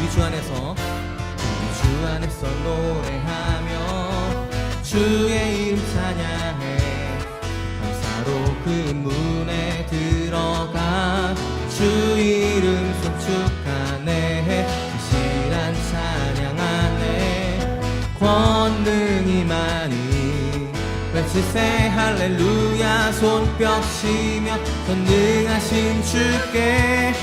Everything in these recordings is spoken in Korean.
우리 주 안에서 노래하며 주의 이름 찬양해 감사로 그 문에 들어가 주 이름 송축하네 진실한 찬양하네 권능이 많이 외치세 할렐루야 손뼉치며 전능하신 주께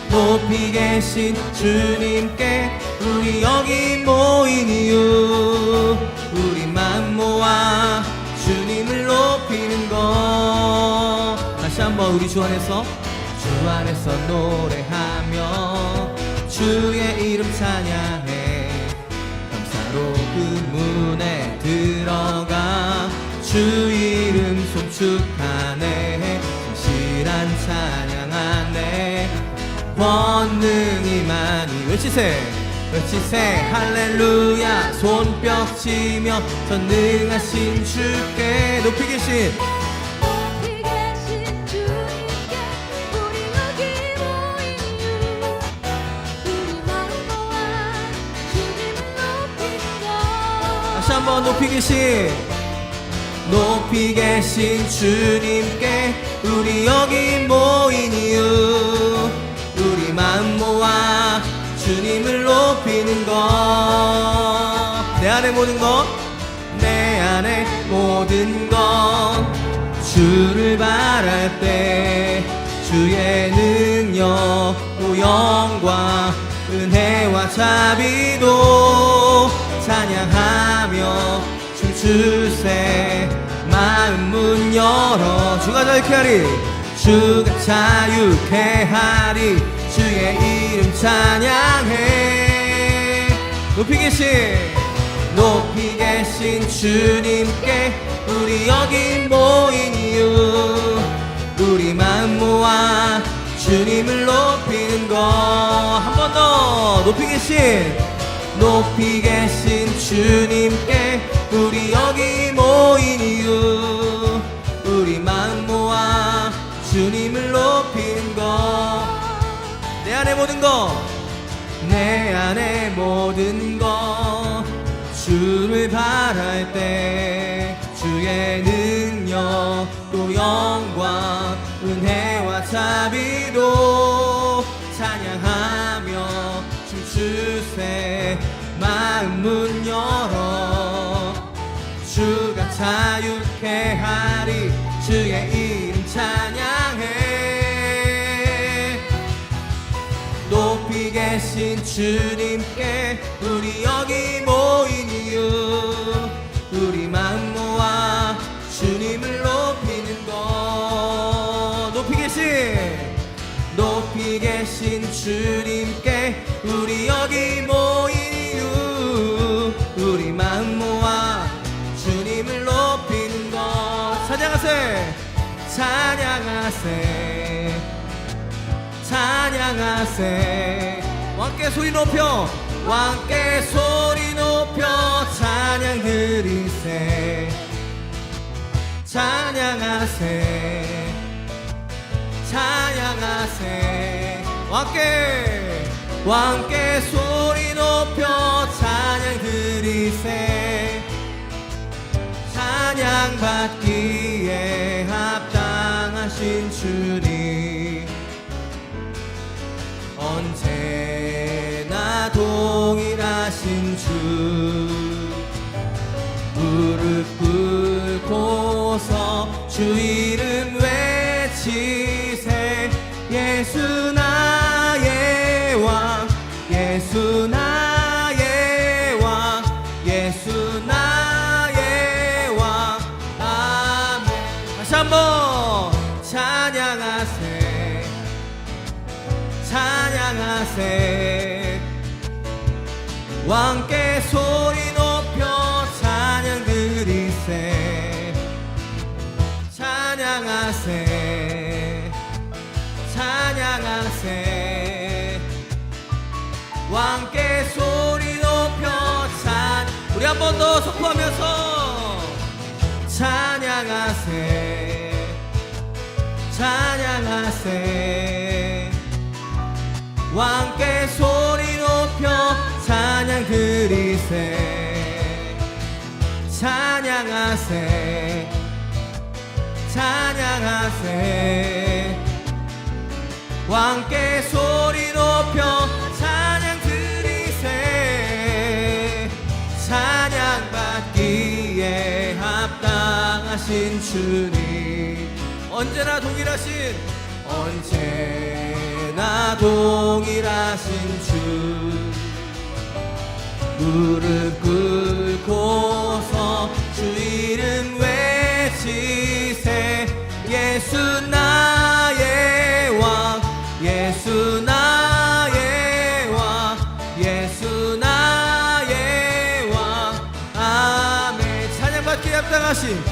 높이 계신 주님께 우리 여기 모인 이유 우리 맘 모아 주님을 높이는 것 다시 한번 우리 주 안에서 노래하며 주의 이름 찬양해 감사로 그 문에 들어가 주 이름 송축하네 진실한 찬양하네 권능이 많이 외치세 할렐루야 손뼉치며 전능하신 주께 높이 계신 주님께 우리 여기 모인 이유 우리 마음 모아 주님을 높이는 것 다시 한번 높이 계신 주님께 우리 여기 모인 이유 우리 마음 모아 주님을 높이는 것 내 안에 모든 것 주를 바랄 때 주의 능력 또 영광 은혜와 자비도 찬양하며 춤출세 마음 문 열어 주가 자유케 하리 주의 이름 찬양해 높이 계신 주님께 우리 여기 모인 이유 우리 마음 모아 주님을 높이는 것 한 번 더 높이 계신 주님께 우리 여기 모인 이유 우리 마음 모아 주님을 높이는 것 내 안에 모든 것 주를 바랄 때 주의 능력 또 영광 은혜와 자비도 찬양하며 춤출세 마음 문 열어 주가 자유케 하리 주의 이름 찬양해 높이 계신 주님께 우리 여기 모인 이유 우리 마음 모아 주님을 높이는 것 높이 계신 주님께 우리 여기 모인 이유 우리 마음 모아 주님을 높이는 것 찬양하세 왕께 소리 높여 찬양 드리세 찬양하세 왕께 소리 높여 찬양 드리세 찬양 받기에 합당하신 주님 언제나 동일하신 주 무릎 꿇고서 주 이름 외치세 예수 나의 왕 예수 나의 왕 예수 나의 왕 아멘 다시 한번 찬양하세 왕께 소리 높여 찬양 드리세 찬양하세 왕께 소리 높여 우리 한 번 더 선포하면서 찬양하세 왕께 소리 찬양 드리세 찬양하세 찬양하세 왕께 소리 높여 찬양 드리세 찬양받기에 합당하신 주님 언제나 동일하신 주 무릎 꿇고서 주 이름 외치세 예수 나의 왕 예수 나의 왕 예수 나의 왕 아멘 찬양받기에 합당하신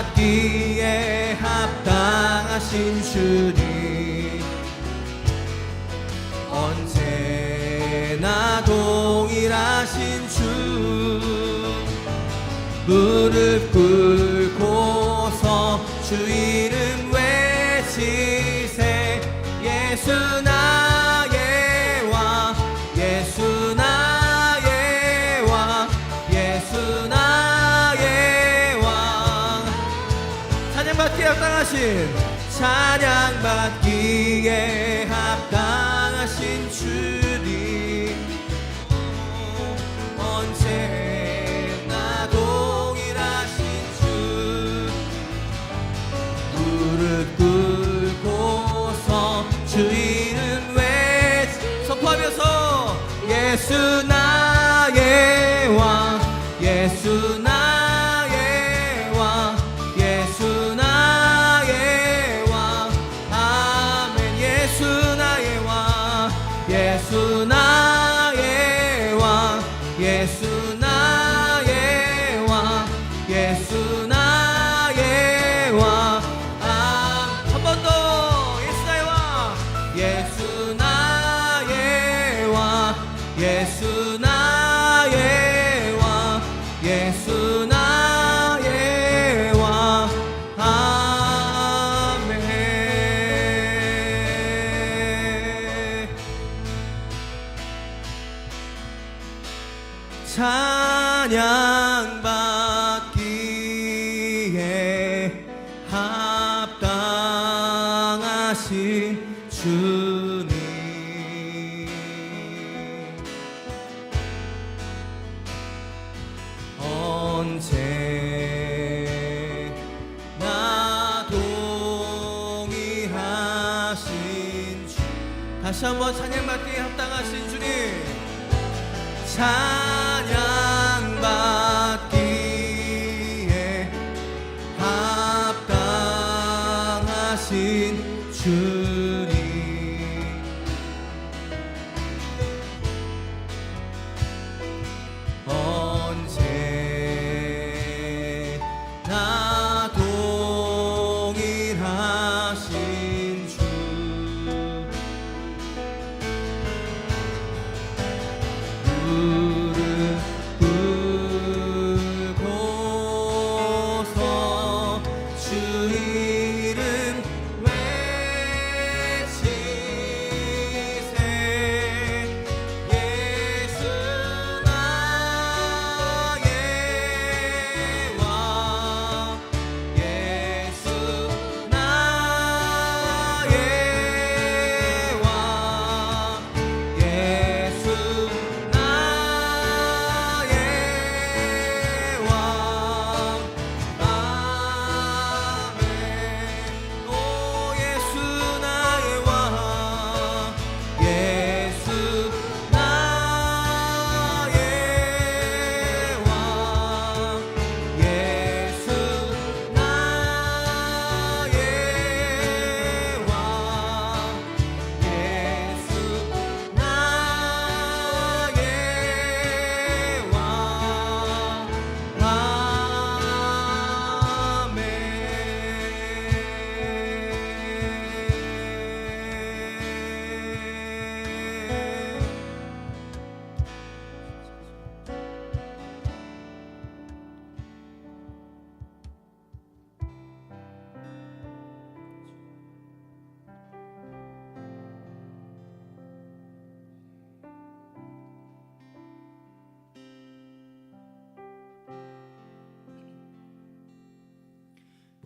찬양받기에 합당하신 주님 언제나 동일하신 주 무릎 꿇고서 주 이름 외치세 예수 나의 왕 예수 나의 왕 예수 나의 왕 찬양받기에 합당하신 찬양받기에 합당하신 주님 언제나 동일하신 주 무릎 꿇고서 주 이름 선포하면서 예수 나의 왕 예수 나의 왕 예수 나의 왕 아멘 예수 나의 왕 예수 나의 왕 예수 나의 왕 예수 나의 왕 한 번 더 예수 나의 왕 예수 나의 왕 예수 나의 왕 예수 나의 왕 아멘 찬양받기에 합당하신 주님 언제나 동일하신 주 다시 한번 찬양받기에 합당하신 주님 찬양받기에 합당하신 주님 언제나 동일하신 주 무릎 꿇고서 주 이름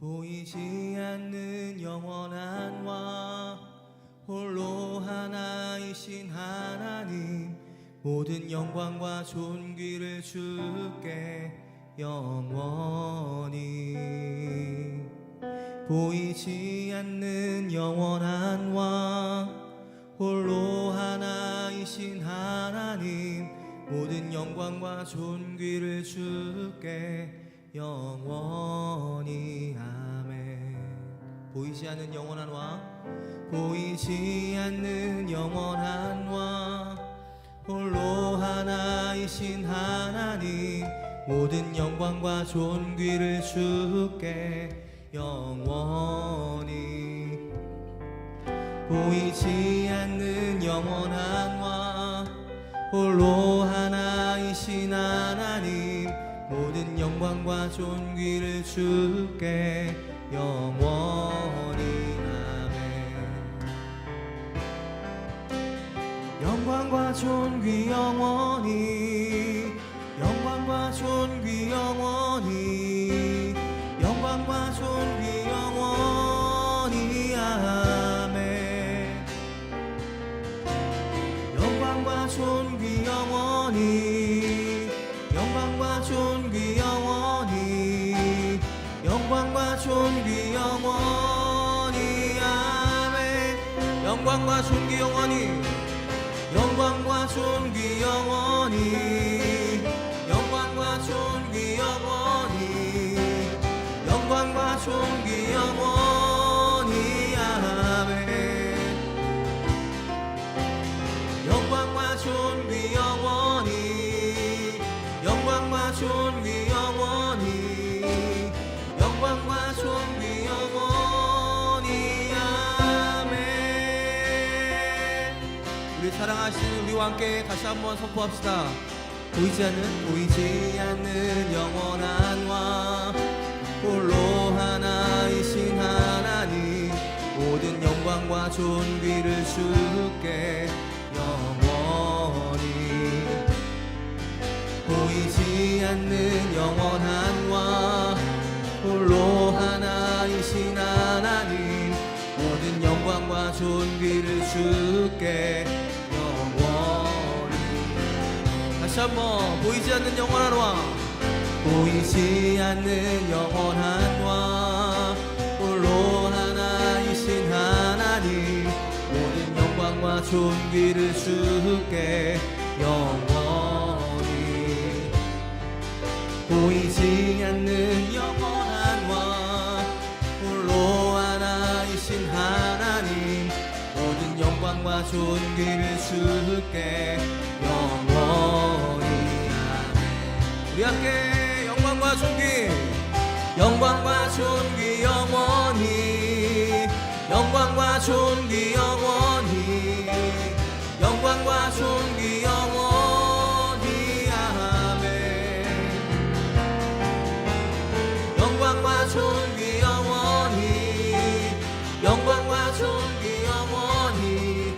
보이지 않는 영원한 왕 홀로 하나이신 하나님 모든 영광과 존귀를 주께 영원히 보이지 않는 영원한 왕 홀로 하나이신 하나님 모든 영광과 존귀를 주께 영원히 아멘. 보이지 않는 영원한 왕 보이지 않는 영원한 왕 홀로 하나이신 하나님 모든 영광과 존귀를 주께 영원히 보이지 않는 영원한 왕 홀로 하나이신 하나님 모든 영광과 존귀를 주께 영원히 영광과 존귀 영원히 영광과 존귀 영원히 영광과 존귀 영원히 아멘 영광과 존귀 영원히 영광과 존귀 영원히 영광과 존귀 영원히 아멘 영광과 존귀 영원히 영광과 존귀 영원히 영광과 존귀 영원히 영광과 존귀 영원히 아멘 영광과 존귀 영원히 영광과 존귀 영원히 영광과 존귀 영원히 아멘. 우리 사랑하시는 우리와 함께 다시 한번 선포합시다. 보이지 않는 영원한 왕 홀로 하나이신 하나님 모든 영광과 존귀를 주께 영원히 보이지 않는 영원한 왕 홀로 하나이신 하나님 모든 영광과 존귀를 주께 영원히 다시 한번 보이지 않는 영원한 왕 보이지 않는 영원한 왕 홀로 하나이신 하나님 모든 영광과 존귀를 주께 영원히 보이지 않는 영원한 왕 홀로 하나이신 하나님 모든 영광과 존귀를 주께 영원히 아멘. 우리 함께 영광과 존귀 영광과 존귀 영원히 영광과 존귀 영원히 영광과 존귀 영원히 아멘 영광과 존귀 영원히 영광과 존귀 영원히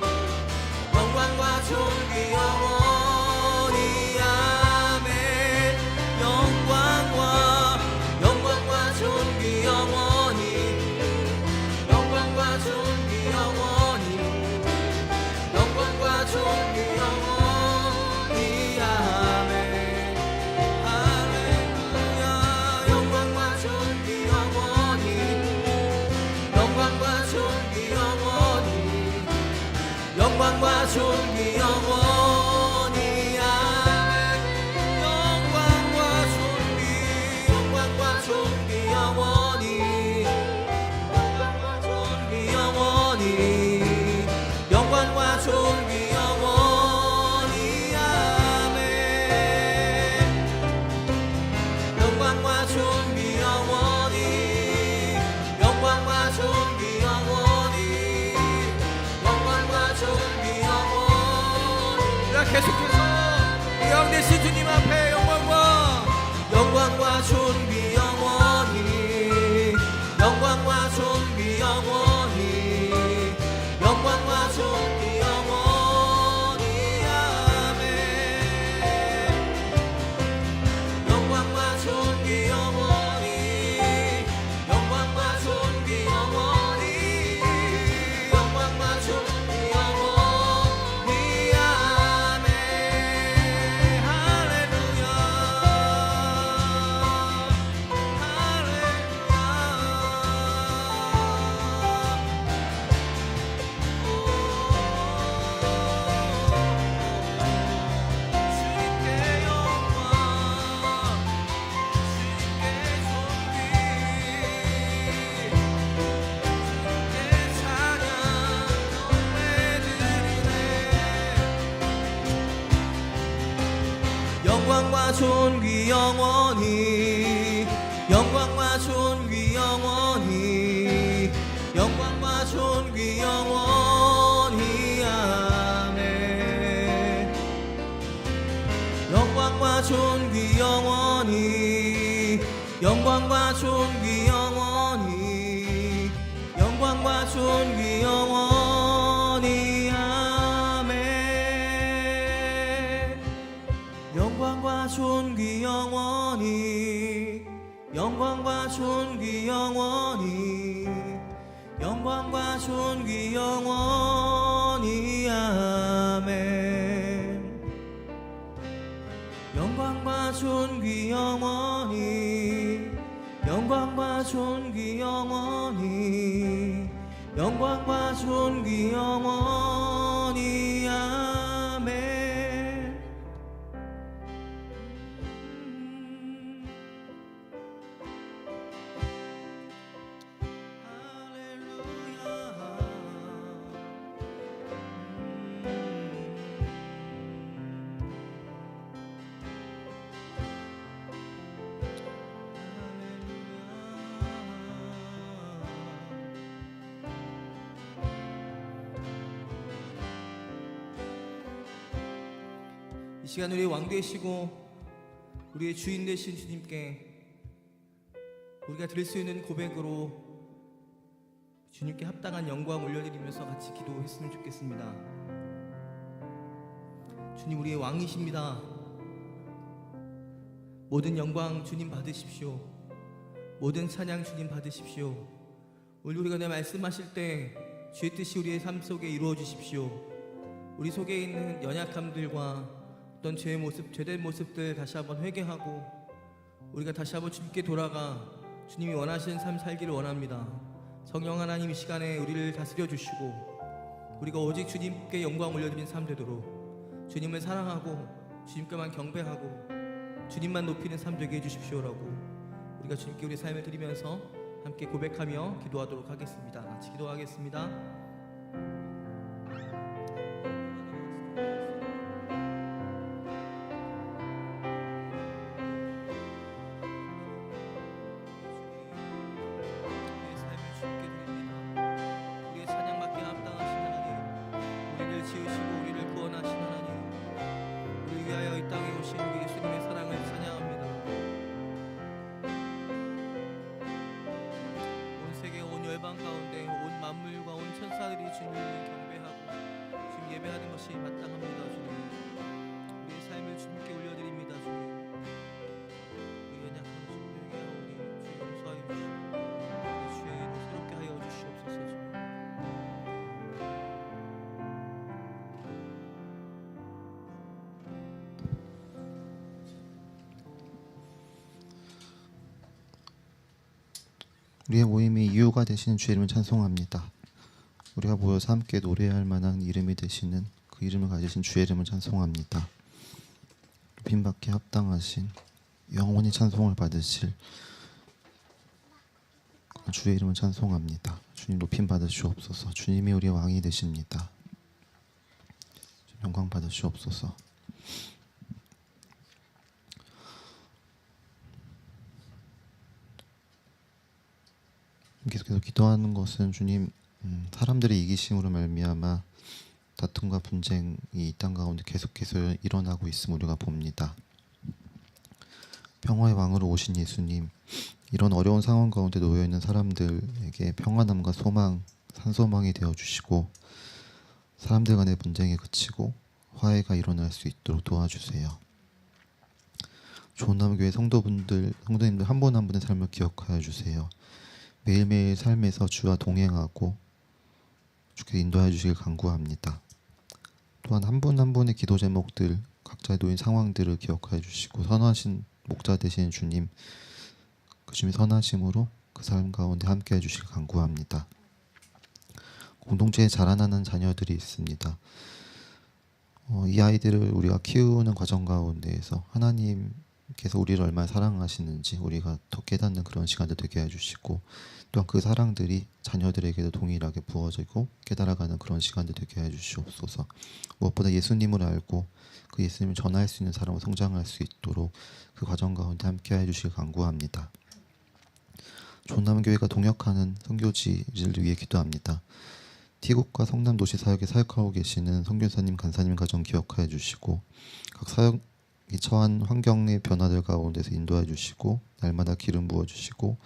영광과 존귀 영원히 아멘 영광과 존귀 영원히 영광과 존귀 영원히 영광과 존귀 영원히 아멘 할렐루야 영광과 존귀 영원히 영광과 존귀 영원히 영광과 존귀 영원히 아멘 영광과 존귀 영광과 존귀 영원히 영광과 존귀 영원히 영광과 존귀 영원히 아멘 영광과 존귀 영원히 영광과 존귀 영원히 영광과 존귀 영원히 계속해서 우리 가운데 신 주님 앞에 영광과 존귀 영원히 영광과 존귀 영원히 존귀 영원히 영광과 존귀 영원히 영광과 존귀 영원히 아멘 영광과 존귀 영원히 영광과 존귀 영원히 영광과 존귀 영원히 아멘 영광과 존귀 영원히 영광과 존귀 영원히 영광과 존귀 영원히 아멘 영광과 존귀 영원히 영광과 존귀 영원히 영광과 존귀 영원히 아멘 이 시간 우리 왕 되시고 우리의 주인 되신 주님께 우리가 드릴 수 있는 고백으로 주님께 합당한 영광 올려드리면서 같이 기도했으면 좋겠습니다. 주님 우리의 왕이십니다. 모든 영광 주님 받으십시오. 모든 찬양 주님 받으십시오. 오늘 우리가 내 말씀하실 때 주의 뜻이 우리의 삶 속에 이루어 주십시오. 우리 속에 있는 연약함들과 어떤 죄의 모습, 죄된 모습들 다시 한번 회개하고 우리가 다시 한번 주님께 돌아가 주님이 원하시는 삶 살기를 원합니다. 성령 하나님 이 시간에 우리를 다스려 주시고 우리가 오직 주님께 영광 올려드리는 삶 되도록 주님을 사랑하고 주님께만 경배하고 주님만 높이는 삶 되게 해주십시오라고 우리가 주님께 우리 삶을 드리면서 함께 고백하며 기도하도록 하겠습니다. 같이 기도하겠습니다. 열방 가운데 온 만물과 온 천사들이 주님을 경배하고 주님 예배하는 것이 마땅합니다. 주님 우리의 삶을 주님께 올려드립니다. 주님 우리 연약한 주님에게 우리 주 용서하여 주시고 주의 이름 새롭게 하여 주시옵소서. 주님 우리의 모임의 이유가 되시는 주의 이름을 찬송합니다. 우리가 모여서 함께 노래할 만한 이름이 되시는 그 이름을 가지신 주의 이름을 찬송합니다. 높임받기에 합당하신 영원히 찬송을 받으실 주의 이름을 찬송합니다. 주님 높임 받으시옵소서. 주님이 우리의 왕이 되십니다. 영광 받으시옵소서. 계속해서 기도하는 것은 주님 사람들의 이기심으로 말미암아 다툼과 분쟁이 이 땅 가운데 계속해서 일어나고 있음을 우리가 봅니다. 평화의 왕으로 오신 예수님, 이런 어려운 상황 가운데 놓여있는 사람들에게 평안함과 소망, 산소망이 되어주시고 사람들 간의 분쟁이 그치고 화해가 일어날 수 있도록 도와주세요. 좋은나무교회 성도님들 한 분 한 분의 삶을 기억하여 주세요. 매일매일 삶에서 주와 동행하고 주께 인도해 주시길 간구합니다. 또한 한 분 한 분의 기도 제목들, 각자의 놓인 상황들을 기억하여 주시고 선하신 목자 되신 주님, 그 주님의 선하심으로 그 삶 가운데 함께 해주시길 간구합니다. 공동체에 자라나는 자녀들이 있습니다. 이 아이들을 우리가 키우는 과정 가운데에서 하나님의 하나님께서 우리를 얼마나 사랑하시는지 우리가 더 깨닫는 그런 시간도 되게 해주시고, 또한 그 사랑들이 자녀들에게도 동일하게 부어지고 깨달아가는 그런 시간도 되게 해주시옵소서. 무엇보다 예수님을 알고 그 예수님을 전할 수 있는 사람으로 성장할 수 있도록 그 과정 가운데 함께 해주시길 간구합니다. 좋은남교회가 동역하는 선교지를 위해 기도합니다. 티국과 성남도시 사역에 사역하고 계시는 선교사님, 간사님 가정 기억하여 주시고, 각 사역이 처한 환경의 변화들 가운데서 인도해 주시고, 날마다 기름 부어 주시고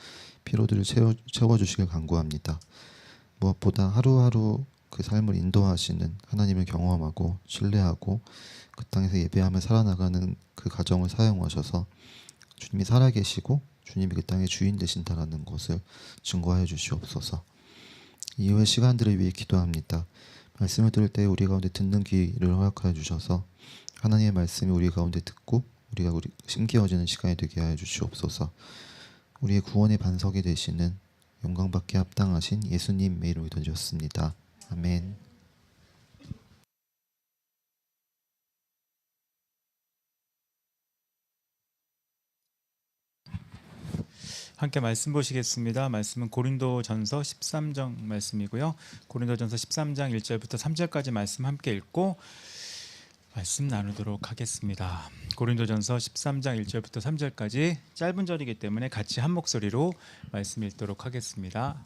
피로들을 채워 주시길 간구합니다. 무엇보다 하루하루 그 삶을 인도하시는 하나님을 경험하고 신뢰하고 그 땅에서 예배하며 살아나가는 그 가정을 사용하셔서 주님이 살아계시고 주님이 그 땅의 주인 되신다라는 것을 증거하여 주시옵소서. 이후의 시간들을 위해 기도합니다. 말씀을 들을 때 우리 가운데 듣는 귀를 허락하여 주셔서 하나님의 말씀이 우리 가운데 듣고 우리가 심기어지는 시간이 되게 하여 주시옵소서. 우리의 구원의 반석이 되시는 영광받게 합당하신 예수님의 이름으로 기도드렸습니다. 아멘. 함께 말씀 보시겠습니다. 말씀은 고린도전서 13장 말씀이고요. 고린도전서 13장 1절부터 3절까지 말씀 함께 읽고 말씀 나누도록 하겠습니다. 고린도전서 13장 1절부터 3절까지 짧은 절이기 때문에 같이 한 목소리로 말씀 읽도록 하겠습니다.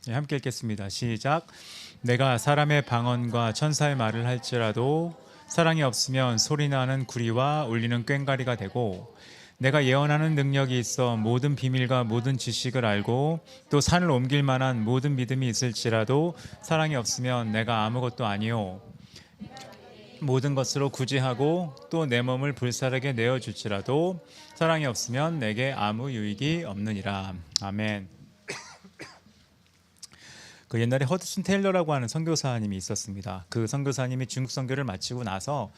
네, 함께 읽겠습니다. 시작. 내가 사람의 방언과 천사의 말을 할지라도 사랑이 없으면 소리나는 구리와 울리는 꽹과리가 되고, 내가 예언하는 능력이 있어 모든 비밀과 모든 지식을 알고 또 산을 옮길 만한 모든 믿음이 있을지라도 사랑이 없으면 내가 아무것도 아니요, 모든 것으로 구제하고 또 내 몸을 불사르게 내어줄지라도 사랑이 없으면 내게 아무 유익이 없느니라. 아멘. 그 옛날에 허드슨 테일러라고 하는 선교사님이 있었습니다. 그 선교사님이 중국 선교를 마치고 나서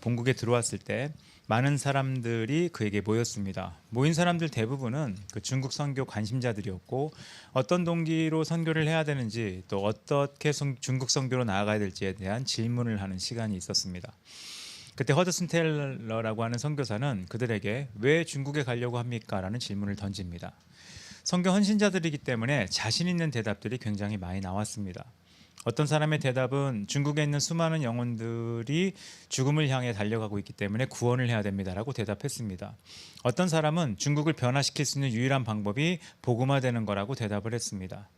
본국에 들어왔을 때 많은 사람들이 그에게 모였습니다. 모인 사람들 대부분은 그 중국 선교 관심자들이었고, 어떤 동기로 선교를 해야 되는지 또 어떻게 중국 선교로 나아가야 될지에 대한 질문을 하는 시간이 있었습니다. 그때 허드슨 테일러라고 하는 선교사는 그들에게 왜 중국에 가려고 합니까? 라는 질문을 던집니다. 선교 헌신자들이기 때문에 자신 있는 대답들이 굉장히 많이 나왔습니다. 어떤 사람의 대답은 중국에 있는 수많은 영혼들이 죽음을 향해 달려가고 있기 때문에 구원을 해야 됩니다라고 대답했습니다. 어떤 사람은 중국을 변화시킬 수 있는 유일한 방법이 복음화되는 거라고 대답을 했습니다.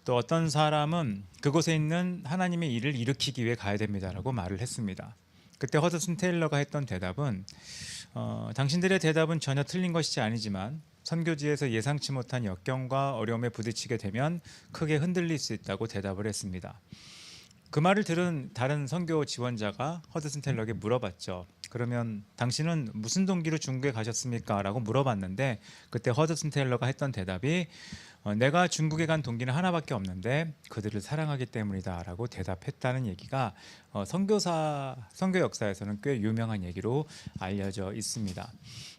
또 어떤 사람은 그곳에 있는 하나님의 일을 일으키기 위해 가야 됩니다라고 말을 했습니다. 그때 허드슨 테일러가 했던 대답은 당신들의 대답은 전혀 틀린 것이 아니지만 선교지에서 예상치 못한 역경과 어려움에 부딪히게 되면 크게 흔들릴 수 있다고 대답을 했습니다. 그 말을 들은 다른 선교 지원자가 허드슨 테일러에게 물어봤죠. 그러면 당신은 무슨 동기로 중국에 가셨습니까? 라고 물어봤는데, 그때 허드슨 테일러가 했던 대답이 내가 중국에 간 동기는 하나밖에 없는데 그들을 사랑하기 때문이다 라고 대답했다는 얘기가 선교 역사에서는 꽤 유명한 얘기로 알려져 있습니다.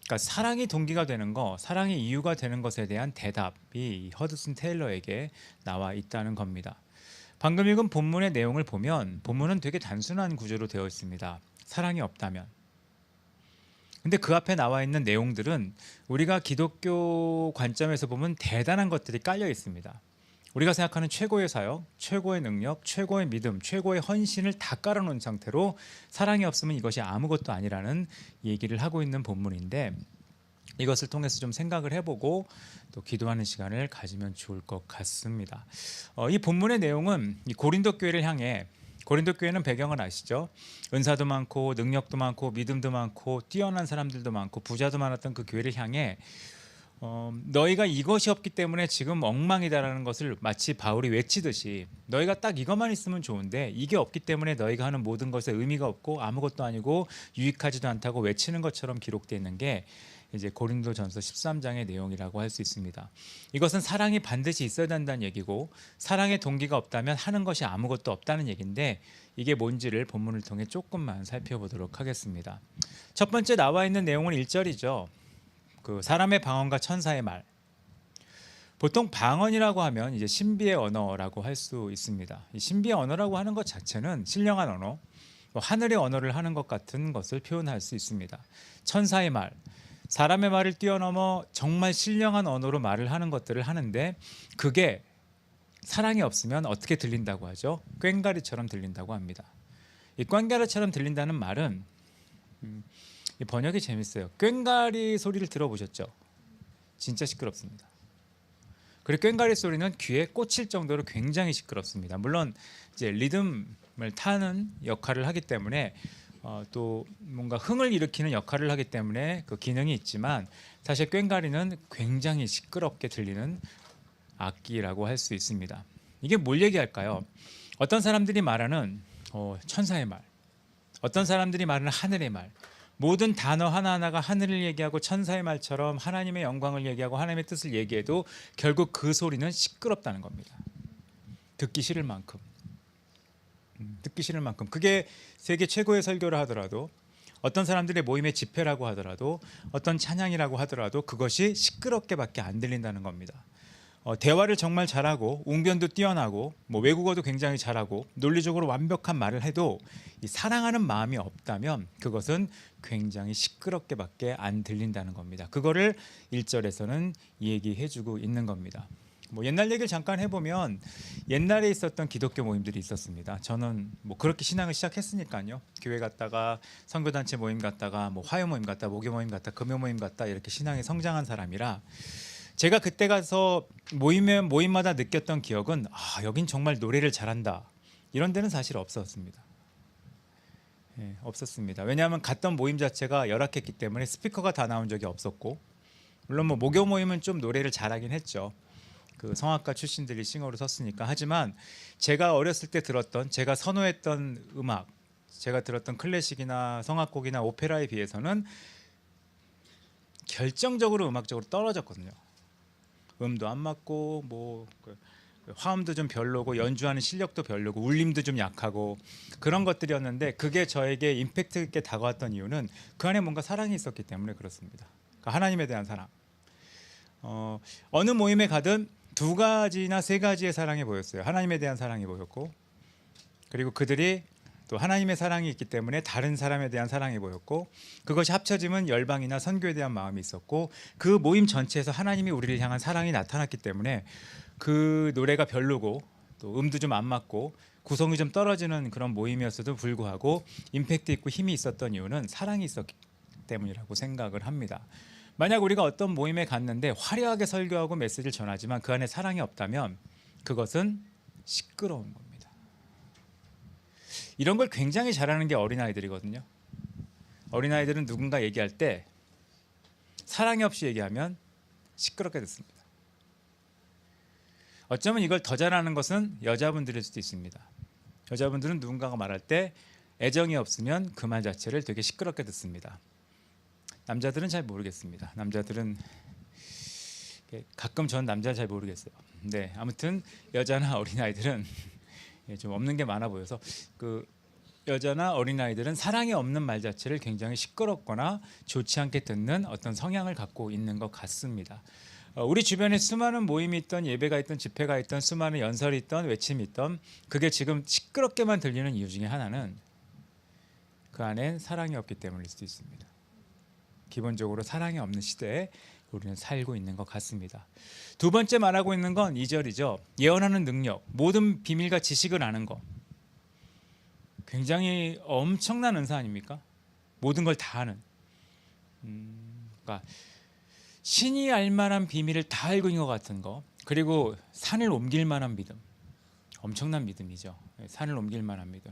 그러니까 사랑이 동기가 되는 거, 사랑이 이유가 되는 것에 대한 대답이 허드슨 테일러에게 나와 있다는 겁니다. 방금 읽은 본문의 내용을 보면 본문은 되게 단순한 구조로 되어 있습니다. 사랑이 없다면. 근데 그 앞에 나와 있는 내용들은 우리가 기독교 관점에서 보면 대단한 것들이 깔려 있습니다. 우리가 생각하는 최고의 사역, 최고의 능력, 최고의 믿음, 최고의 헌신을 다 깔아놓은 상태로 사랑이 없으면 이것이 아무것도 아니라는 얘기를 하고 있는 본문인데, 이것을 통해서 좀 생각을 해보고 또 기도하는 시간을 가지면 좋을 것 같습니다. 이 본문의 내용은 이 고린도 교회를 향해, 고린도 교회는 배경을 아시죠? 은사도 많고 능력도 많고 믿음도 많고 뛰어난 사람들도 많고 부자도 많았던 그 교회를 향해 너희가 이것이 없기 때문에 지금 엉망이다라는 것을 마치 바울이 외치듯이, 너희가 딱 이것만 있으면 좋은데 이게 없기 때문에 너희가 하는 모든 것에 의미가 없고 아무것도 아니고 유익하지도 않다고 외치는 것처럼 기록되어 있는 게 이제 고린도전서 13장의 내용이라고 할 수 있습니다. 이것은 사랑이 반드시 있어야 된다는 얘기고, 사랑의 동기가 없다면 하는 것이 아무것도 없다는 얘기인데, 이게 뭔지를 본문을 통해 조금만 살펴보도록 하겠습니다. 첫 번째 나와 있는 내용은 1절이죠. 그 사람의 방언과 천사의 말. 보통 방언이라고 하면 이제 신비의 언어라고 할 수 있습니다. 이 신비의 언어라고 하는 것 자체는 신령한 언어, 뭐 하늘의 언어를 하는 것 같은 것을 표현할 수 있습니다. 천사의 말, 사람의 말을 뛰어넘어 정말 신령한 언어로 말을 하는 것들을 하는데 그게 사랑이 없으면 어떻게 들린다고 하죠? 꽹과리처럼 들린다고 합니다. 이 꽹과리처럼 들린다는 말은 이 번역이 재밌어요. 꽹과리 소리를 들어보셨죠? 진짜 시끄럽습니다. 그리고 꽹과리 소리는 귀에 꽂힐 정도로 굉장히 시끄럽습니다. 물론 이제 리듬을 타는 역할을 하기 때문에 또 뭔가 흥을 일으키는 역할을 하기 때문에 그 기능이 있지만 사실 꽹과리는 굉장히 시끄럽게 들리는 악기라고 할 수 있습니다. 이게 뭘 얘기할까요? 어떤 사람들이 말하는 천사의 말, 어떤 사람들이 말하는 하늘의 말, 모든 단어 하나하나가 하늘을 얘기하고 천사의 말처럼 하나님의 영광을 얘기하고 하나님의 뜻을 얘기해도 결국 그 소리는 시끄럽다는 겁니다. 듣기 싫을 만큼. 듣기 싫을 만큼. 그게 세계 최고의 설교를 하더라도 어떤 사람들의 모임의 집회라고 하더라도 어떤 찬양이라고 하더라도 그것이 시끄럽게밖에 안 들린다는 겁니다. 대화를 정말 잘하고 웅변도 뛰어나고 뭐 외국어도 굉장히 잘하고 논리적으로 완벽한 말을 해도 이 사랑하는 마음이 없다면 그것은 굉장히 시끄럽게밖에 안 들린다는 겁니다. 그거를 1절에서는 얘기해주고 있는 겁니다. 뭐 옛날 얘기를 잠깐 해보면 옛날에 있었던 기독교 모임들이 있었습니다. 저는 뭐 그렇게 신앙을 시작했으니까요. 교회 갔다가 선교단체 모임 갔다가 뭐 화요 모임 갔다 목요 모임 갔다 금요 모임 갔다 이렇게 신앙이 성장한 사람이라 제가 그때 가서 모임마다 느꼈던 기억은 여긴 정말 노래를 잘한다 이런 데는 사실 없었습니다. 없었습니다. 왜냐하면 갔던 모임 자체가 열악했기 때문에 스피커가 다 나온 적이 없었고 물론 뭐 목요 모임은 좀 노래를 잘하긴 했죠. 그 성악가 출신들이 싱어로 섰으니까. 하지만 제가 어렸을 때 들었던 제가 선호했던 음악, 제가 들었던 클래식이나 성악곡이나 오페라에 비해서는 결정적으로 음악적으로 떨어졌거든요. 음도 안 맞고 뭐 화음도 좀 별로고 연주하는 실력도 별로고 울림도 좀 약하고 그런 것들이었는데 그게 저에게 임팩트 있게 다가왔던 이유는 그 안에 뭔가 사랑이 있었기 때문에 그렇습니다. 그러니까 하나님에 대한 사랑. 어느 모임에 가든 2가지나 3가지의 사랑이 보였어요. 하나님에 대한 사랑이 보였고 그리고 그들이 또 하나님의 사랑이 있기 때문에 다른 사람에 대한 사랑이 보였고 그것이 합쳐지면 열방이나 선교에 대한 마음이 있었고 그 모임 전체에서 하나님이 우리를 향한 사랑이 나타났기 때문에 그 노래가 별로고 또 음도 좀 안 맞고 구성이 좀 떨어지는 그런 모임이었어도 불구하고 임팩트 있고 힘이 있었던 이유는 사랑이 있었기 때문이라고 생각을 합니다. 만약 우리가 어떤 모임에 갔는데 화려하게 설교하고 메시지를 전하지만 그 안에 사랑이 없다면 그것은 시끄러운 겁니다. 이런 걸 굉장히 잘하는 게 어린아이들이거든요. 어린아이들은 누군가 얘기할 때 사랑이 없이 얘기하면 시끄럽게 듣습니다. 어쩌면 이걸 더 잘하는 것은 여자분들일 수도 있습니다. 여자분들은 누군가가 말할 때 애정이 없으면 그 말 자체를 되게 시끄럽게 듣습니다. 남자들은 잘 모르겠습니다. 남자들은 가끔 전 남자 잘 모르겠어요. 네, 아무튼 여자나 어린아이들은 좀 없는 게 많아 보여서 그 여자나 어린아이들은 사랑이 없는 말 자체를 굉장히 시끄럽거나 좋지 않게 듣는 어떤 성향을 갖고 있는 것 같습니다. 우리 주변에 수많은 모임이 있던 예배가 있던 집회가 있던 수많은 연설이 있던 외침이 있던 그게 지금 시끄럽게만 들리는 이유 중에 하나는 그 안엔 사랑이 없기 때문일 수도 있습니다. 기본적으로 사랑이 없는 시대에 우리는 살고 있는 것 같습니다. 2번째 말하고 있는 건 2절이죠. 예언하는 능력, 모든 비밀과 지식을 아는 것. 굉장히 엄청난 은사 아닙니까? 모든 걸 다 아는. 그러니까 신이 알 만한 비밀을 다 알고 있는 것 같은 거. 그리고 산을 옮길 만한 믿음. 엄청난 믿음이죠. 산을 옮길 만한 믿음.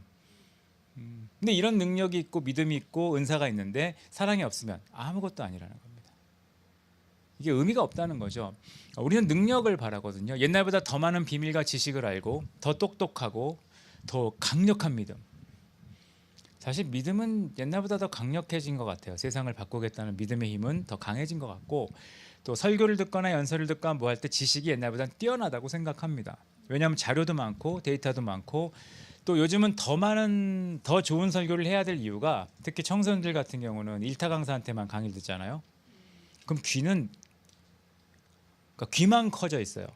근데 이런 능력이 있고 믿음이 있고 은사가 있는데 사랑이 없으면 아무것도 아니라는 겁니다. 이게 의미가 없다는 거죠. 우리는 능력을 바라거든요. 옛날보다 더 많은 비밀과 지식을 알고 더 똑똑하고 더 강력한 믿음. 사실 믿음은 옛날보다 더 강력해진 것 같아요. 세상을 바꾸겠다는 믿음의 힘은 더 강해진 것 같고 또 설교를 듣거나 연설을 듣거나 뭐 할 때 지식이 옛날보다 뛰어나다고 생각합니다. 왜냐하면 자료도 많고 데이터도 많고 또 요즘은 더 좋은 설교를 해야 될 이유가 특히 청소년들 같은 경우는 일타 강사한테만 강의를 듣잖아요. 그럼 귀는 그러니까 귀만 커져 있어요.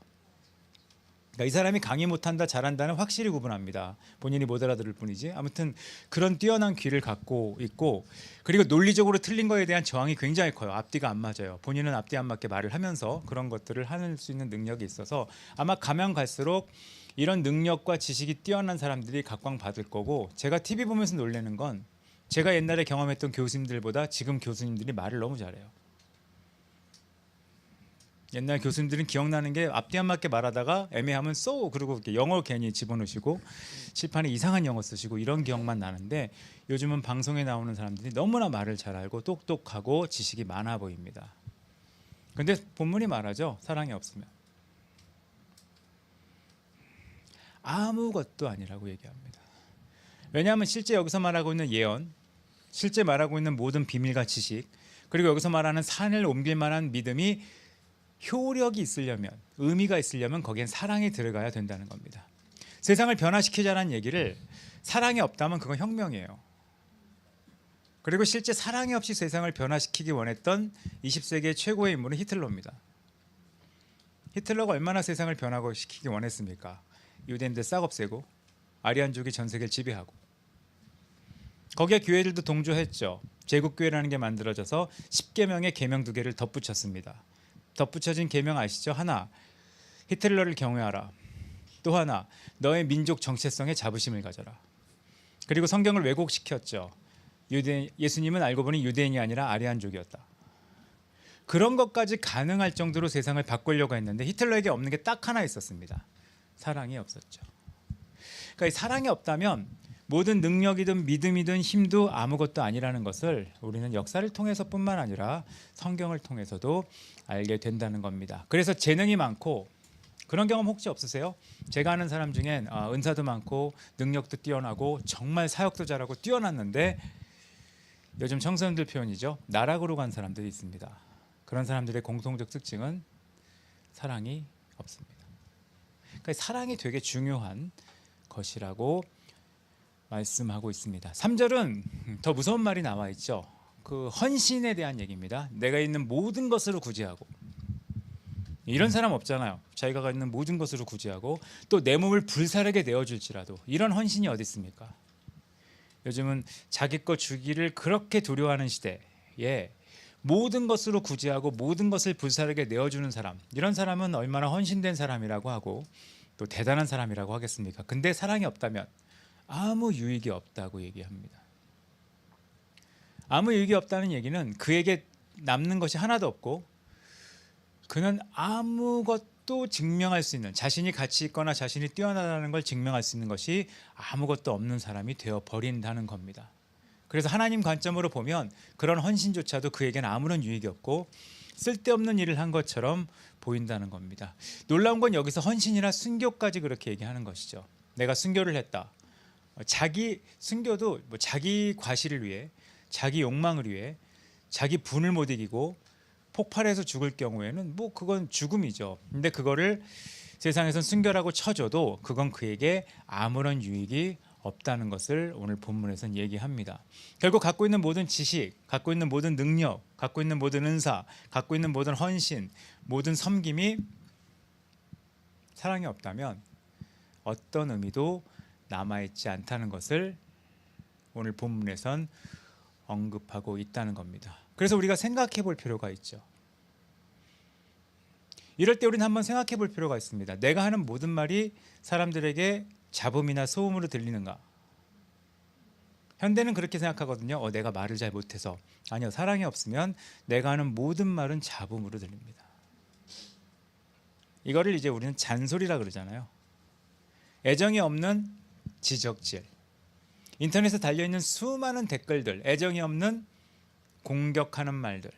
그러니까 이 사람이 강의 못한다 잘한다는 확실히 구분합니다. 본인이 못 알아들을 뿐이지. 아무튼 그런 뛰어난 귀를 갖고 있고, 그리고 논리적으로 틀린 거에 대한 저항이 굉장히 커요. 앞뒤가 안 맞아요. 본인은 앞뒤 안 맞게 말을 하면서 그런 것들을 할 수 있는 능력이 있어서 아마 가면 갈수록 이런 능력과 지식이 뛰어난 사람들이 각광받을 거고, 제가 TV 보면서 놀라는 건 제가 옛날에 경험했던 교수님들보다 지금 교수님들이 말을 너무 잘해요. 옛날 교수님들은 기억나는 게 앞뒤 안 맞게 말하다가 애매하면 so 그리고 이렇게 영어 괜히 집어넣으시고 칠판에 이상한 영어 쓰시고 이런 기억만 나는데, 요즘은 방송에 나오는 사람들이 너무나 말을 잘 알고 똑똑하고 지식이 많아 보입니다. 근데 본문이 말하죠. 사랑이 없으면 아무것도 아니라고 얘기합니다. 왜냐하면 실제 여기서 말하고 있는 예언, 실제 말하고 있는 모든 비밀과 지식, 그리고 여기서 말하는 산을 옮길 만한 믿음이 효력이 있으려면, 의미가 있으려면 거기엔 사랑이 들어가야 된다는 겁니다. 세상을 변화시키자는 얘기를 사랑이 없다면 그건 혁명이에요. 그리고 실제 사랑이 없이 세상을 변화시키기 원했던 20세기의 최고의 인물은 히틀러입니다. 히틀러가 얼마나 세상을 변화시키기 원했습니까? 유대인들 싹 없애고 아리안족이 전 세계를 지배하고, 거기에 교회들도 동조했죠. 제국교회라는 게 만들어져서 10계명에 계명 2개를 덧붙였습니다. 덧붙여진 계명 아시죠? 하나, 히틀러를 경외하라. 또 하나, 너의 민족 정체성에 자부심을 가져라. 그리고 성경을 왜곡시켰죠. 예수님은 알고 보니 유대인이 아니라 아리안족이었다. 그런 것까지 가능할 정도로 세상을 바꾸려고 했는데 히틀러에게 없는 게 딱 하나 있었습니다. 사랑이 없었죠. 그러니까 이 사랑이 없다면 모든 능력이든 믿음이든 힘도 아무것도 아니라는 것을 우리는 역사를 통해서뿐만 아니라 성경을 통해서도 알게 된다는 겁니다. 그래서 재능이 많고, 그런 경험 혹시 없으세요? 제가 아는 사람 중엔 은사도 많고 능력도 뛰어나고 정말 사역도 잘하고 뛰어났는데 요즘 청소년들 표현이죠. 나락으로 간 사람들이 있습니다. 그런 사람들의 공통적 특징은 사랑이 없습니다. 그러니까 사랑이 되게 중요한 것이라고 말씀하고 있습니다. 3절은 더 무서운 말이 나와 있죠. 그 헌신에 대한 얘기입니다. 내가 있는 모든 것으로 구제하고. 이런 사람 없잖아요. 자기가 있는 모든 것으로 구제하고 또 내 몸을 불사르게 내어줄지라도. 이런 헌신이 어디 있습니까? 요즘은 자기 것 주기를 그렇게 두려워하는 시대에 모든 것으로 구제하고 모든 것을 불사르게 내어주는 사람, 이런 사람은 얼마나 헌신된 사람이라고 하고 또 대단한 사람이라고 하겠습니까? 근데 사랑이 없다면 아무 유익이 없다고 얘기합니다. 아무 유익이 없다는 얘기는 그에게 남는 것이 하나도 없고, 그는 아무것도 증명할 수 있는, 자신이 가치 있거나 자신이 뛰어나다는 걸 증명할 수 있는 것이 아무것도 없는 사람이 되어버린다는 겁니다. 그래서 하나님 관점으로 보면 그런 헌신조차도 그에게는 아무런 유익이 없고 쓸데없는 일을 한 것처럼 보인다는 겁니다. 놀라운 건 여기서 헌신이나 순교까지 그렇게 얘기하는 것이죠. 내가 순교를 했다. 자기 순교도 자기 과시를 위해, 자기 욕망을 위해, 자기 분을 못 이기고 폭발해서 죽을 경우에는 그건 죽음이죠. 근데 그거를 세상에선 순교라고 쳐줘도 그건 그에게 아무런 유익이 없다는 것을 오늘 본문에서는 얘기합니다. 결국 갖고 있는 모든 지식, 갖고 있는 모든 능력, 갖고 있는 모든 은사, 갖고 있는 모든 헌신, 모든 섬김이 사랑이 없다면 어떤 의미도 남아있지 않다는 것을 오늘 본문에선 언급하고 있다는 겁니다. 그래서 우리가 생각해 볼 필요가 있죠. 이럴 때 우리는 한번 생각해 볼 필요가 있습니다. 내가 하는 모든 말이 사람들에게 잡음이나 소음으로 들리는가? 현대는 그렇게 생각하거든요. 내가 말을 잘 못해서. 아니요, 사랑이 없으면 내가 하는 모든 말은 잡음으로 들립니다. 이거를 이제 우리는 잔소리라 그러잖아요. 애정이 없는 지적질, 인터넷에 달려있는 수많은 댓글들, 애정이 없는 공격하는 말들,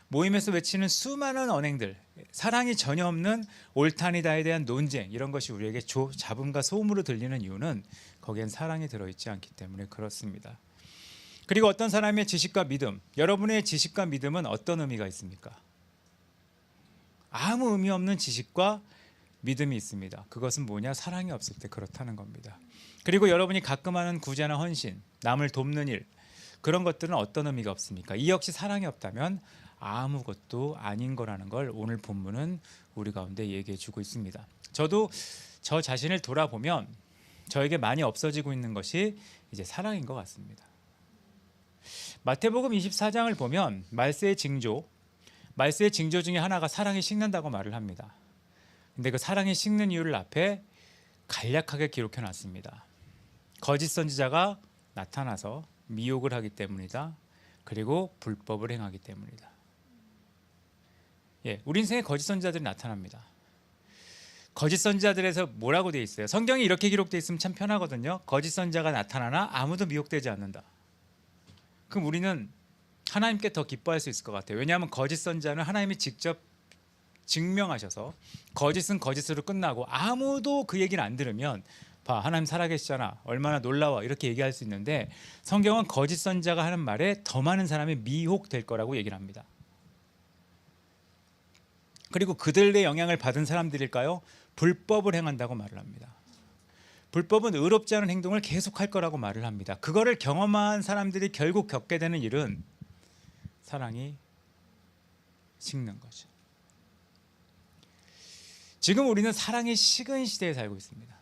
모임에서 외치는 수많은 언행들, 사랑이 전혀 없는 옳다니다에 대한 논쟁, 이런 것이 우리에게 잡음과 소음으로 들리는 이유는 거기엔 사랑이 들어있지 않기 때문에 그렇습니다. 그리고 어떤 사람의 지식과 믿음, 여러분의 지식과 믿음은 어떤 의미가 있습니까? 아무 의미 없는 지식과 믿음이 있습니다. 그것은 뭐냐? 사랑이 없을 때 그렇다는 겁니다. 그리고 여러분이 가끔 하는 구제나 헌신, 남을 돕는 일, 그런 것들은 어떤 의미가 없습니까? 이 역시 사랑이 없다면 아무것도 아닌 거라는 걸 오늘 본문은 우리 가운데 얘기해 주고 있습니다. 저도 저 자신을 돌아보면 저에게 많이 없어지고 있는 것이 이제 사랑인 것 같습니다. 마태복음 24장을 보면 말세의 징조 중에 하나가 사랑이 식는다고 말을 합니다. 근데 그 사랑이 식는 이유를 앞에 간략하게 기록해 놨습니다. 거짓 선지자가 나타나서 미혹을 하기 때문이다. 그리고 불법을 행하기 때문이다. 우리 인생에 거짓 선지자들이 나타납니다. 거짓 선지자들에서 뭐라고 되어 있어요? 성경이 이렇게 기록되어 있으면 참 편하거든요. 거짓 선지자가 나타나나 아무도 미혹되지 않는다. 그럼 우리는 하나님께 더 기뻐할 수 있을 것 같아요. 왜냐하면 거짓 선지자는 하나님이 직접 증명하셔서 거짓은 거짓으로 끝나고 아무도 그 얘기를 안 들으면 봐, 하나님 살아계시잖아, 얼마나 놀라워, 이렇게 얘기할 수 있는데 성경은 거짓 선지자가 하는 말에 더 많은 사람이 미혹될 거라고 얘기를 합니다. 그리고 그들의 영향을 받은 사람들일까요? 불법을 행한다고 말을 합니다. 불법은 의롭지 않은 행동을 계속할 거라고 말을 합니다. 그거를 경험한 사람들이 결국 겪게 되는 일은 사랑이 식는 거죠. 지금 우리는 사랑이 식은 시대에 살고 있습니다.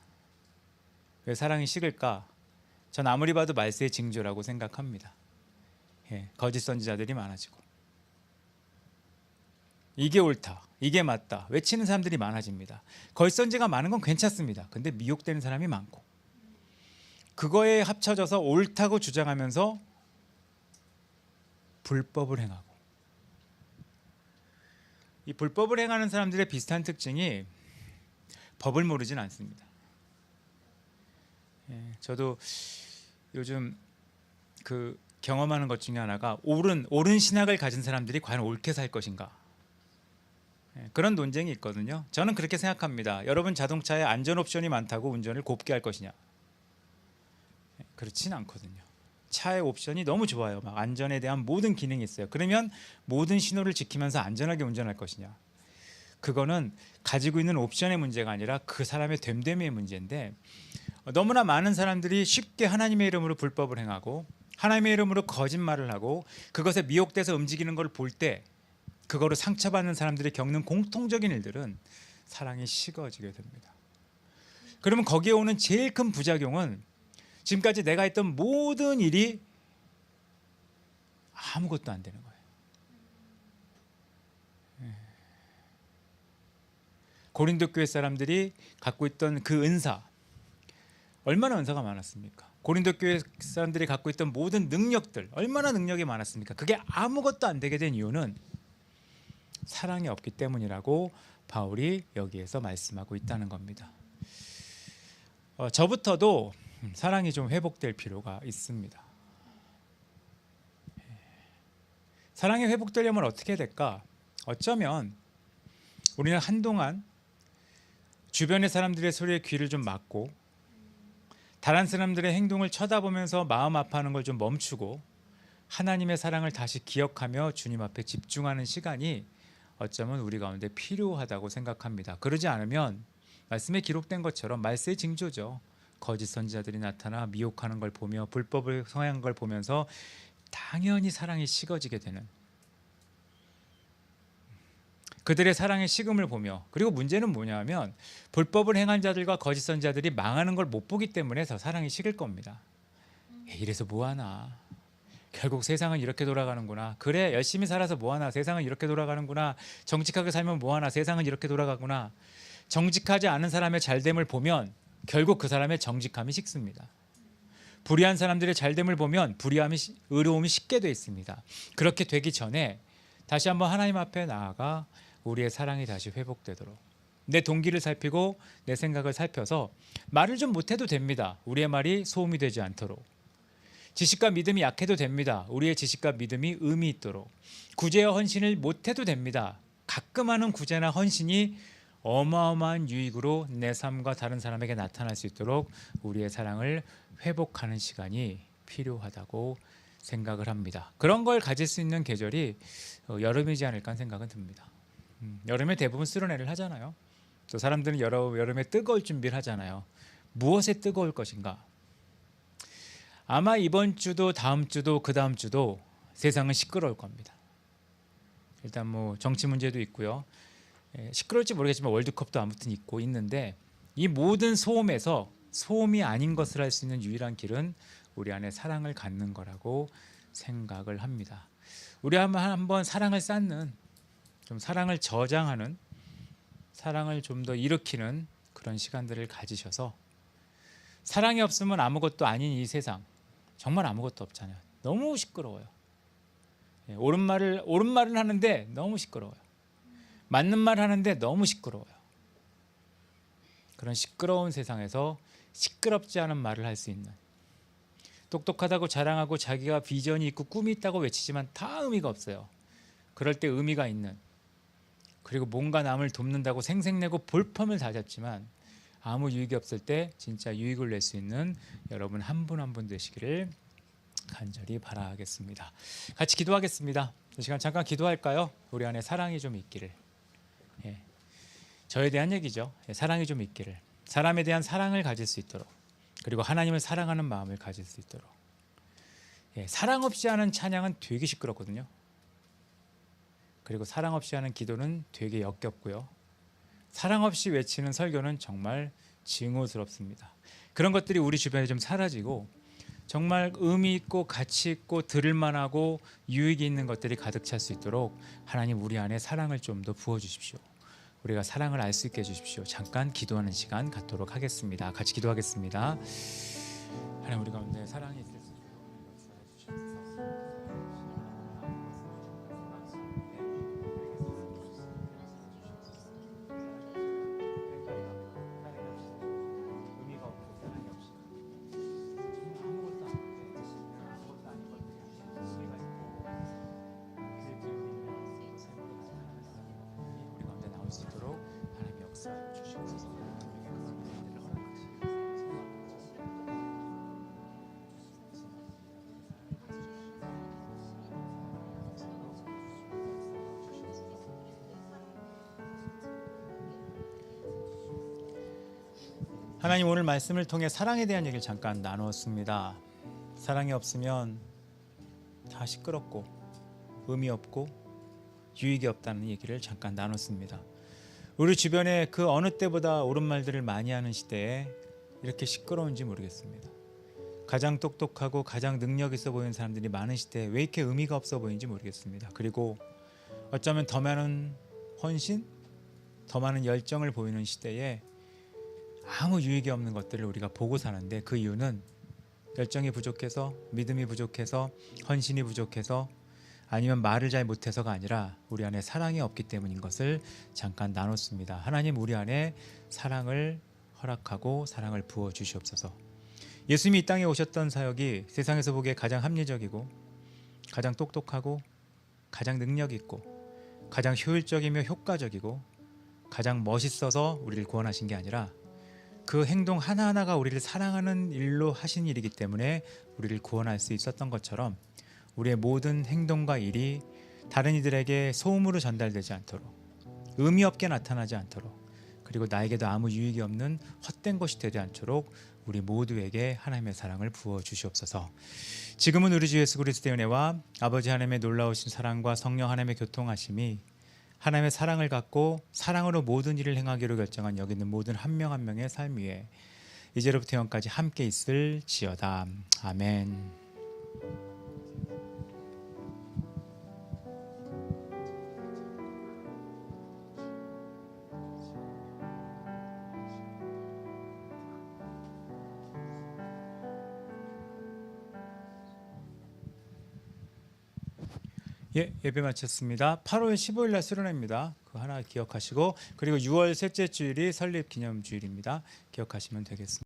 왜 사랑이 식을까? 전 아무리 봐도 말세의 징조라고 생각합니다. 거짓 선지자들이 많아지고 이게 옳다, 이게 맞다 외치는 사람들이 많아집니다. 거짓 선지자가 많은 건 괜찮습니다. 근데 미혹되는 사람이 많고 그거에 합쳐져서 옳다고 주장하면서 불법을 행하고, 이 불법을 행하는 사람들의 비슷한 특징이 법을 모르진 않습니다. 저도 요즘 그 경험하는 것 중에 하나가 옳은 신학을 가진 사람들이 과연 옳게 살 것인가, 그런 논쟁이 있거든요. 저는 그렇게 생각합니다. 여러분 자동차에 안전 옵션이 많다고 운전을 곱게 할 것이냐? 그렇진 않거든요. 차의 옵션이 너무 좋아요. 막 안전에 대한 모든 기능이 있어요. 그러면 모든 신호를 지키면서 안전하게 운전할 것이냐? 그거는 가지고 있는 옵션의 문제가 아니라 그 사람의 됨됨이의 문제인데, 너무나 많은 사람들이 쉽게 하나님의 이름으로 불법을 행하고 하나님의 이름으로 거짓말을 하고 그것에 미혹돼서 움직이는 걸 볼 때 그거로 상처받는 사람들이 겪는 공통적인 일들은 사랑이 식어지게 됩니다. 그러면 거기에 오는 제일 큰 부작용은 지금까지 내가 했던 모든 일이 아무것도 안 되는 거예요. 고린도 교회 사람들이 갖고 있던 그 은사, 얼마나 은사가 많았습니까? 고린도 교회 사람들이 갖고 있던 모든 능력들, 얼마나 능력이 많았습니까? 그게 아무것도 안 되게 된 이유는 사랑이 없기 때문이라고 바울이 여기에서 말씀하고 있다는 겁니다. 저부터도 사랑이 좀 회복될 필요가 있습니다. 사랑이 회복되려면 어떻게 될까? 어쩌면 우리는 한동안 주변의 사람들의 소리에 귀를 좀 막고 다른 사람들의 행동을 쳐다보면서 마음 아파하는 걸 좀 멈추고 하나님의 사랑을 다시 기억하며 주님 앞에 집중하는 시간이 어쩌면 우리 가운데 필요하다고 생각합니다. 그러지 않으면 말씀에 기록된 것처럼 말세의 징조죠. 거짓 선지자들이 나타나 미혹하는 걸 보며 불법을 성행한 걸 보면서 당연히 사랑이 식어지게 되는, 그들의 사랑의 식음을 보며, 그리고 문제는 뭐냐면 불법을 행한 자들과 거짓 선지자들이 망하는 걸 못 보기 때문에 더 사랑이 식을 겁니다. 이래서 뭐하나, 결국 세상은 이렇게 돌아가는구나, 그래 열심히 살아서 뭐하나, 세상은 이렇게 돌아가는구나, 정직하게 살면 뭐하나, 세상은 이렇게 돌아가구나. 정직하지 않은 사람의 잘됨을 보면 결국 그 사람의 정직함이 식습니다. 불의한 사람들의 잘됨을 보면 의로움이 식게 돼 있습니다. 그렇게 되기 전에 다시 한번 하나님 앞에 나아가 우리의 사랑이 다시 회복되도록 내 동기를 살피고 내 생각을 살펴서 말을 좀 못해도 됩니다. 우리의 말이 소음이 되지 않도록. 지식과 믿음이 약해도 됩니다. 우리의 지식과 믿음이 의미 있도록. 구제와 헌신을 못해도 됩니다. 가끔 하는 구제나 헌신이 어마어마한 유익으로 내 삶과 다른 사람에게 나타날 수 있도록 우리의 사랑을 회복하는 시간이 필요하다고 생각을 합니다. 그런 걸 가질 수 있는 계절이 여름이지 않을까 하는 생각은 듭니다. 여름에 대부분 쓸어내를 하잖아요. 또 사람들은 여름에 뜨거울 준비를 하잖아요. 무엇에 뜨거울 것인가? 아마 이번 주도 다음 주도 그 다음 주도 세상은 시끄러울 겁니다. 일단 뭐 정치 문제도 있고요. 시끄러울지 모르겠지만 월드컵도 아무튼 있고 있는데 이 모든 소음에서 소음이 아닌 것을 할 수 있는 유일한 길은 우리 안에 사랑을 갖는 거라고 생각을 합니다. 우리 한번 사랑을 쌓는, 좀 사랑을 저장하는, 사랑을 좀 더 일으키는 그런 시간들을 가지셔서, 사랑이 없으면 아무것도 아닌 이 세상 정말 아무것도 없잖아요. 너무 시끄러워요. 옳은 말은 하는데 너무 시끄러워요. 맞는 말 하는데 너무 시끄러워요. 그런 시끄러운 세상에서 시끄럽지 않은 말을 할 수 있는, 똑똑하다고 자랑하고 자기가 비전이 있고 꿈이 있다고 외치지만 다 의미가 없어요. 그럴 때 의미가 있는, 그리고 뭔가 남을 돕는다고 생색내고 볼품을 다 잡지만 아무 유익이 없을 때 진짜 유익을 낼 수 있는 여러분 한 분 한 분 되시기를 간절히 바라겠습니다. 같이 기도하겠습니다. 이 시간 잠깐 기도할까요? 우리 안에 사랑이 좀 있기를. 저에 대한 얘기죠. 사랑이 좀 있기를. 사람에 대한 사랑을 가질 수 있도록, 그리고 하나님을 사랑하는 마음을 가질 수 있도록. 사랑 없이 하는 찬양은 되게 시끄럽거든요. 그리고 사랑 없이 하는 기도는 되게 역겹고요. 사랑 없이 외치는 설교는 정말 증오스럽습니다. 그런 것들이 우리 주변에 좀 사라지고 정말 의미 있고 가치 있고 들을 만하고 유익이 있는 것들이 가득 찰 수 있도록 하나님 우리 안에 사랑을 좀 더 부어주십시오. 우리가 사랑을 알 수 있게 해주십시오. 잠깐 기도하는 시간 갖도록 하겠습니다. 같이 기도하겠습니다. 하나님, 우리 가운데 사랑이 있을 수 있도록 역사해 주시옵소서. 의미가 없고 사랑이 없이 아무것도 아무것도 아닌 것들이 의미가 있고 우리 가운데 나올 수 있도록 하나님 역사해 주시옵소서. 하나님, 오늘 말씀을 통해 사랑에 대한 얘기를 잠깐 나누었습니다. 사랑이 없으면 다 시끄럽고 의미 없고 유익이 없다는 얘기를 잠깐 나눴습니다. 우리 주변에 그 어느 때보다 옳은 말들을 많이 하는 시대에 이렇게 시끄러운지 모르겠습니다. 가장 똑똑하고 가장 능력 있어 보이는 사람들이 많은 시대에 왜 이렇게 의미가 없어 보이는지 모르겠습니다. 그리고 어쩌면 더 많은 헌신, 더 많은 열정을 보이는 시대에 아무 유익이 없는 것들을 우리가 보고 사는데, 그 이유는 열정이 부족해서, 믿음이 부족해서, 헌신이 부족해서, 아니면 말을 잘 못해서가 아니라 우리 안에 사랑이 없기 때문인 것을 잠깐 나눴습니다. 하나님, 우리 안에 사랑을 허락하고 사랑을 부어 주시옵소서. 예수님이 이 땅에 오셨던 사역이 세상에서 보기에 가장 합리적이고 가장 똑똑하고 가장 능력 있고 가장 효율적이며 효과적이고 가장 멋있어서 우리를 구원하신 게 아니라 그 행동 하나하나가 우리를 사랑하는 일로 하신 일이기 때문에 우리를 구원할 수 있었던 것처럼, 우리의 모든 행동과 일이 다른 이들에게 소음으로 전달되지 않도록, 의미 없게 나타나지 않도록, 그리고 나에게도 아무 유익이 없는 헛된 것이 되지 않도록 우리 모두에게 하나님의 사랑을 부어 주시옵소서. 지금은 우리 주 예수 그리스도의 은혜와 아버지 하나님의 놀라우신 사랑과 성령 하나님의 교통하심이 하나님의 사랑을 갖고 사랑으로 모든 일을 행하기로 결정한 여기 있는 모든 한 명 한 명의 삶 위에 이제로부터 영까지 함께 있을지어다. 아멘. 예배 마쳤습니다. 8월 15일 날 수련회입니다. 그 하나 기억하시고, 그리고 6월 셋째 주일이 설립 기념 주일입니다. 기억하시면 되겠습니다.